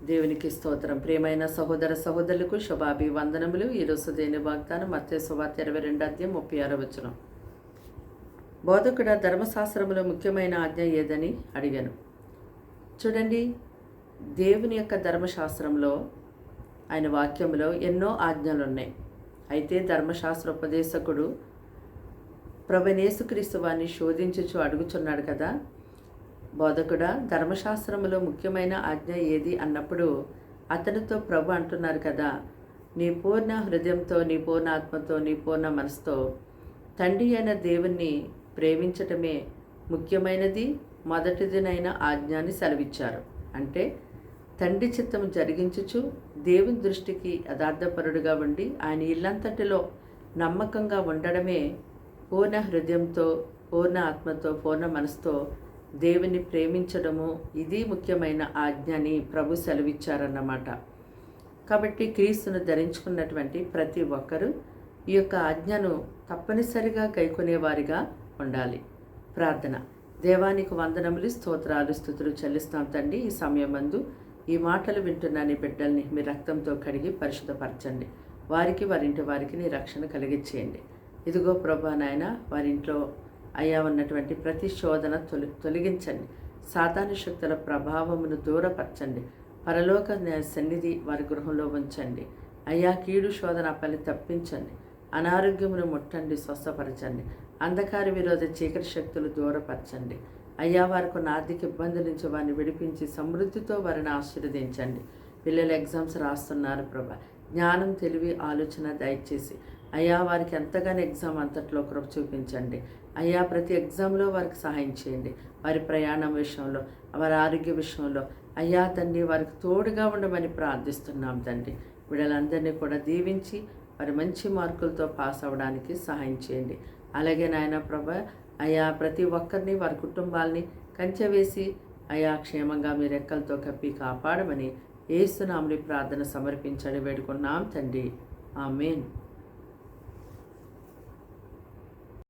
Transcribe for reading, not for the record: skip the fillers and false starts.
దేవునికి స్తోత్రం. ప్రియమైన సహోదర సహోదరులకు శుభాభివందనములు. ఈరోజు దేని వాగ్దానం మత్తయి సువార్త 22:36. బోధకుడ ధర్మశాస్త్రములో ముఖ్యమైన ఆజ్ఞ ఏదని అడిగాను. చూడండి, దేవుని యొక్క ధర్మశాస్త్రంలో ఆయన వాక్యంలో ఎన్నో ఆజ్ఞలు ఉన్నాయి. అయితే ధర్మశాస్త్ర ఉపదేశకుడు ప్రభువైన యేసుక్రీస్తు వారిని శోధించుచు అడుగుచున్నాడు కదా, బోధకుడా ధర్మశాస్త్రములో ముఖ్యమైన ఆజ్ఞ ఏది అన్నప్పుడు అతనితో ప్రభు అంటున్నారు కదా, నీ పూర్ణ హృదయంతో, నీ పూర్ణ ఆత్మతో, నీ పూర్ణ మనసుతో తండ్రి అయిన దేవుణ్ణి ప్రేమించటమే ముఖ్యమైనది, మొదటిదినైన ఆజ్ఞని సెలవిచ్చారు. అంటే తండ్రి చిత్తము జరిగించుచు దేవుని దృష్టికి యథార్థపరుడుగా ఉండి ఆయన ఇల్లంతటిలో నమ్మకంగా ఉండడమే పూర్ణ హృదయంతో, పూర్ణ ఆత్మతో, పూర్ణ మనసుతో దేవుని ప్రేమించడము, ఇది ముఖ్యమైన ఆజ్ఞని ప్రభు సెలవిచ్చారన్నమాట. కాబట్టి క్రీస్తును ధరించుకున్నటువంటి ప్రతి ఒక్కరూ ఈ యొక్క ఆజ్ఞను తప్పనిసరిగా గైకొనేవారిగా ఉండాలి. ప్రార్థన. దేవానికి వందనములు, స్తోత్రాలు, స్తుతులు చెల్లిస్తాం తండ్రి. ఈ సమయమందు ఈ మాటలు వింటున్న నీ బిడ్డల్ని మీ రక్తంతో కడిగి పరిశుద్ధపరచండి. వారికి వారింటి వారికి నీ రక్షణ కలిగించేయండి. ఇదిగో ప్రభా నాయన, వారింట్లో అయ్యా ఉన్నటువంటి ప్రతి శోధన తొలగించండి. సాతాను శక్తుల ప్రభావమును దూరపరచండి. పరలోక సన్నిధి వారి గృహంలో ఉంచండి. అయ్యా కీడు శోధన పని తప్పించండి. అనారోగ్యమును ముట్టండి, స్వస్థపరచండి. అంధకార విరోధ చీకటి శక్తులు దూరపరచండి. అయ్యా వారికి ఉన్న ఆర్థిక ఇబ్బందుల నుంచి వారిని విడిపించి సమృద్ధితో వారిని ఆశీర్వదించండి. పిల్లలు ఎగ్జామ్స్ రాస్తున్నారు ప్రభా, జ్ఞానం, తెలివి, ఆలోచన దయచేసి అయ్యా వారికి ఎంతగానో ఎగ్జామ్ అంతట్లో కృప చూపించండి. అయ్యా ప్రతి ఎగ్జామ్లో వారికి సహాయం చేయండి. వారి ప్రయాణం విషయంలో, వారి ఆరోగ్య విషయంలో అయ్యా తండ్రి వారికి తోడుగా ఉండమని ప్రార్థిస్తున్నాం తండ్రి. వీళ్ళందరినీ కూడా దీవించి వారి మంచి మార్కులతో పాస్ అవ్వడానికి సహాయం చేయండి. అలాగే నాయన ప్రభా, అయ్యా ప్రతి ఒక్కరిని వారి కుటుంబాలని కంచె వేసి అయ్యా క్షేమంగా మీ రెక్కలతో కప్పి కాపాడమని యేసు నామములో ప్రార్థన సమర్పించండి వేడుకున్నాం తండ్రి. ఆమేన్.